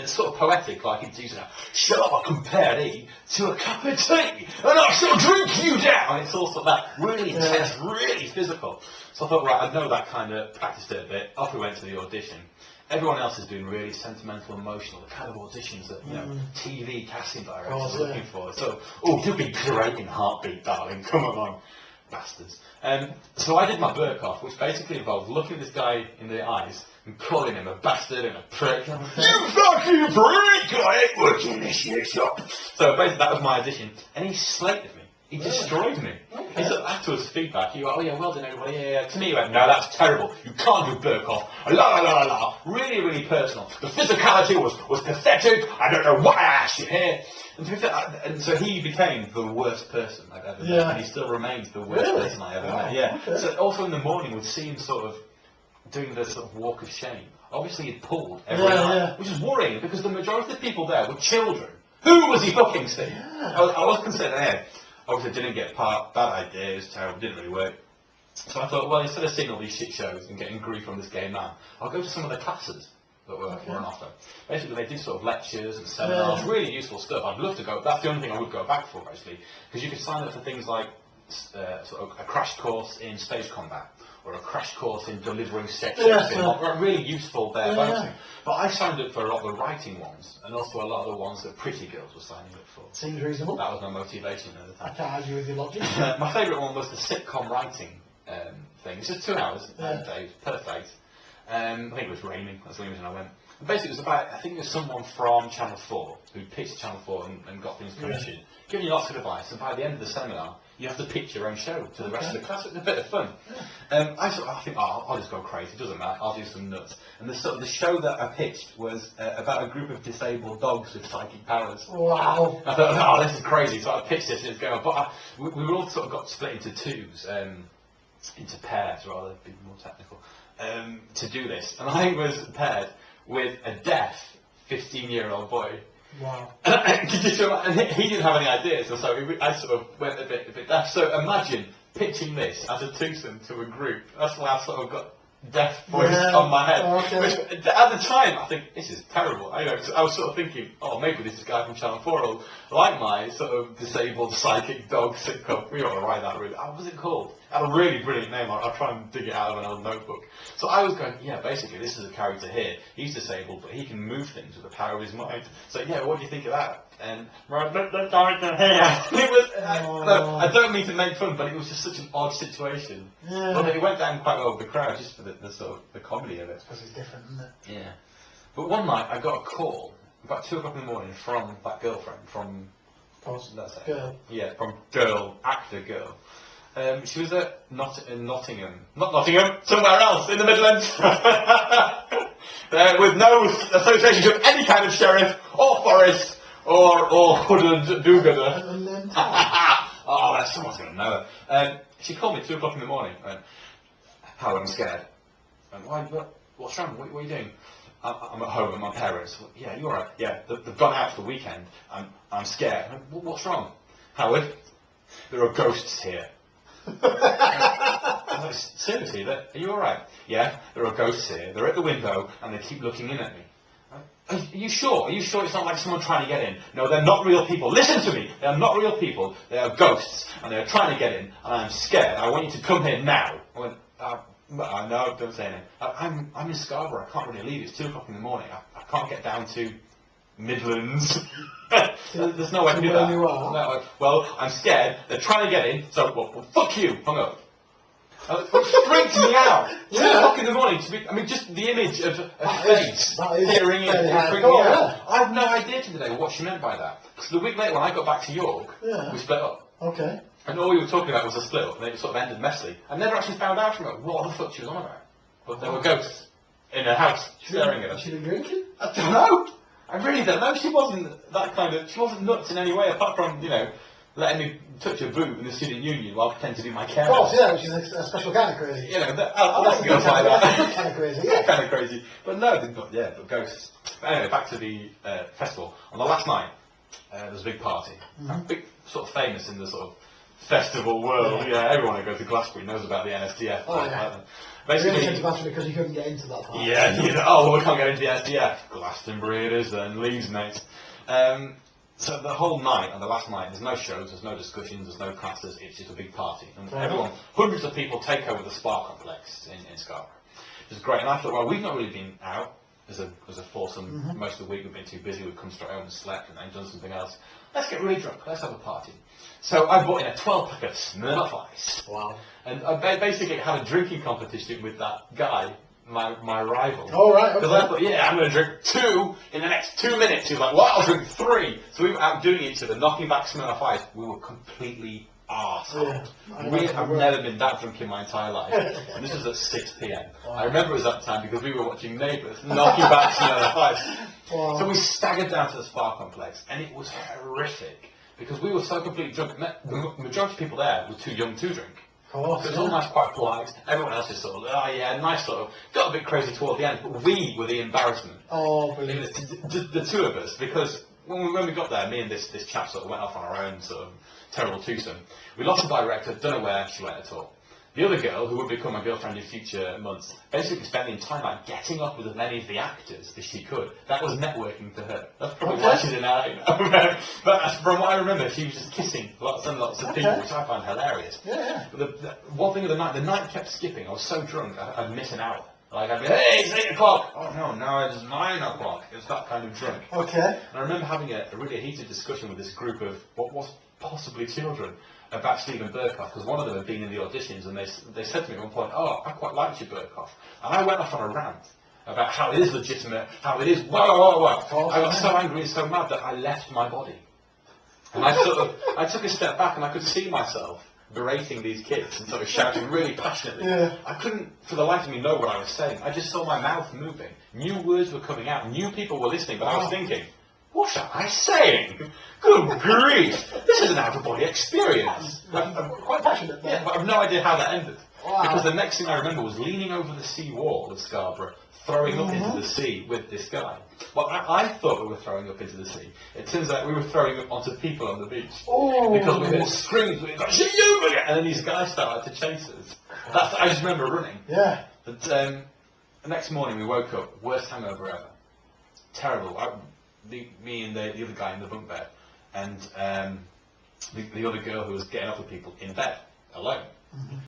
it's sort of poetic, like it's using shall I compare thee to a cup of tea, and I shall drink you down. It's all sort of that really intense, really physical. So I thought, right, I know that kind of, practiced it a bit. Off we went to the audition. Everyone else is doing really sentimental, emotional, the kind of auditions that, you know, TV casting directors are looking for. So, oh, you'll be great in Heartbeat, darling, come along, bastards. So I did my Burke-off, which basically involved looking at this guy in the eyes and calling him a bastard and a prick. You fucking prick! I ain't working this shit shop. So basically that was my audition, and he slated me. He destroyed me. Okay. He said afterwards feedback, he went, oh yeah, well done everybody, yeah. To me he went, no, that's terrible. You can't do Burke-off. La la la la la. Really, really personal. The physicality was pathetic. I don't know why I asked you here. And so he became the worst person I've ever met. And he still remains the worst person I ever met. Yeah. Okay. So also in the morning we'd see him sort of doing the sort of walk of shame. Obviously he'd pulled every night, which is worrying because the majority of the people there were children. Who was he fucking seeing? I was considering ahead. Obviously didn't get part, bad ideas, terrible, didn't really work. So I thought, well, instead of seeing all these shit shows and getting grief from this game man, I'll go to some of the classes that were on offer. Basically, they did sort of lectures and seminars, really useful stuff. I'd love to go, that's the only thing I would go back for, basically, because you could sign up for things like sort of a crash course in stage combat, or a crash course in delivering sex, or really useful bare bones. But I signed up for a lot of the writing ones, and also a lot of the ones that pretty girls were signing up for. Seems reasonable. That was my motivation at the time. I can't argue with your logic. My favourite one was the sitcom writing thing. It's just 2 hours, days, perfect. I think it was raining, that's the only reason I went. And basically it was about, I think it was someone from Channel 4 who pitched Channel 4 and got things commissioned, giving you lots of advice, and by the end of the seminar you have to pitch your own show to the rest of the class. It's a bit of fun. I think, oh, I'll just go crazy, it doesn't matter, I'll do some nuts. And the show that I pitched was about a group of disabled dogs with psychic powers. Wow. I thought, oh, this is crazy, so I pitched this and it's going on. But we all sort of got split into twos, into pairs rather, be more technical, to do this. And I was paired with a deaf 15-year-old boy. Wow. And he didn't have any ideas, so I sort of went a bit deaf. So imagine pitching this as a twosome to a group. That's why I sort of got deaf voice on my head. Which, at the time, I think, this is terrible. I was sort of thinking, oh, maybe this guy from Channel 4 will like my sort of disabled psychic dog sitcom. We ought to write that really. What was it called? It had a really brilliant name. I'll try and dig it out of an old notebook. So I was going, yeah, basically, this is a character here. He's disabled, but he can move things with the power of his mind. So yeah, what do you think of that? And it was, I don't mean to make fun, but it was just such an odd situation. But it went down quite well with the crowd, just for the sort of the comedy of it. Because it's different, isn't it? Yeah. But one night I got a call about 2 o'clock in the morning from that girlfriend from. That's it. Girl. Yeah, from actor girl. She was at Nottingham, not Nottingham, somewhere else in the Midlands, with no association with any kind of sheriff or forest or hood and do-gooder. Oh, someone's going to know her. She called me at 2 o'clock in the morning. How I'm scared. Why? What's wrong? What are you doing? I'm at home with my parents. Yeah, you're right. Yeah, they've gone out for the weekend. I'm scared. What's wrong? Howard, there are ghosts here. Seriously, are you alright? Yeah, there are ghosts here. They're at the window and they keep looking in at me. Are you sure? Are you sure it's not like someone trying to get in? No, they're not real people. Listen to me. They are not real people. They are ghosts and they are trying to get in. And I'm scared. I want you to come here now. I went, no, don't say anything. I'm in Scarborough. I can't really leave. It's 2 o'clock in the morning. I can't get down to Midlands. There's no way to do that. No, well, I'm scared. They're trying to get in. So, well fuck you. Hung up. It freaked me out. 2 o'clock in the morning. Just the image of a face peering in. It freaked me out. I have no idea to today what she meant by that. Because the week later, when I got back to York, we split up. Okay. And all we were talking about was a split up, and it sort of ended messily. I never actually found out from her what the fuck she was on about. But there were ghosts in her house staring at us. She been drinking? I don't know. I really don't know. She wasn't that kind of. She wasn't nuts in any way, apart from letting me touch a boob in the student union while pretending to be my care. Of course, yeah, which is a special kind of crazy. I like girls like that. Kind of crazy, yeah. Kind of crazy. But no, but ghosts. But anyway, back to the festival. On the last night, there was a big party. Big, sort of famous in the sort of festival world. Yeah. Yeah, everyone who goes to Glastonbury knows about the NSDF. Oh, yeah. Basically, Really to because you couldn't get into that part. yeah, oh, we can't get into the SDF. Glastonbury it is then, Leeds next. So the whole night, and the last night, there's no shows, there's no discussions, there's no classes, it's just a big party. And everyone, hundreds of people take over the Spa complex in Scarborough. It was great, and I thought, well, we've not really been out as a foursome most of the week, we've been too busy, we've come straight home and slept and then done something else. Let's get really drunk, let's have a party. So I bought in a 12-pack of Smirnoff Ice. Wow. And I basically had a drinking competition with that guy, my rival. Oh, right, okay. Because I thought, yeah, I'm going to drink 2 in the next 2 minutes. He was like, well, I'll drink 3. So we were outdoing each other, knocking back Smirnoff Ice. We were completely arsehole. Yeah. I've never been that drunk in my entire life. And this was at 6 p.m. Wow. I remember it was that time because we were watching Neighbours, knocking back Smirnoff Ice. Wow. So we staggered down to the Spa complex, and it was horrific. Because we were so completely drunk. The majority of people there were too young to drink. Oh, it was all nice, quite polite. Everyone else is sort of, oh yeah, nice sort of, got a bit crazy toward the end, but we were the embarrassment. Oh, brilliant. The two of us, because when we got there, me and this chap sort of went off on our own sort of terrible twosome. We lost the director, don't know where she went at all. The other girl, who would become my girlfriend in future months, basically spent the entire night getting up with as many of the actors as she could. That was networking to her. That's probably why she's in LA now. But from what I remember, she was just kissing lots and lots of people, which I find hilarious. Yeah. But the one thing of the night kept skipping. I was so drunk, I'd miss an hour. Like, I'd be, hey, it's 8 o'clock. Oh, no, it's 9 o'clock. It's that kind of drunk. Okay. And I remember having a really heated discussion with this group of what was possibly children about Stephen Burkoff, because one of them had been in the auditions, and they said to me at one point, oh, I quite liked your Burkoff. And I went off on a rant about how it is legitimate, how it is, I got so angry and so mad that I left my body. And I took a step back, and I could see myself berating these kids and sort of shouting really passionately. Yeah. I couldn't, for the life of me, know what I was saying. I just saw my mouth moving. New words were coming out. New people were listening, but I was thinking, what am I saying? Good grief! This is an out-of-body experience. I'm quite passionate. Yeah, but I've no idea how that ended. Wow. Because the next thing I remember was leaning over the sea wall of Scarborough, throwing up into the sea with this guy. Well, I thought we were throwing up into the sea. It turns out we were throwing up onto people on the beach. Oh. Because we heard screams, we got, and then these guys started to chase us. I just remember running. Yeah. But the next morning we woke up, worst hangover ever. Terrible. Me and the other guy in the bunk bed, and the other girl who was getting up with people in bed, alone.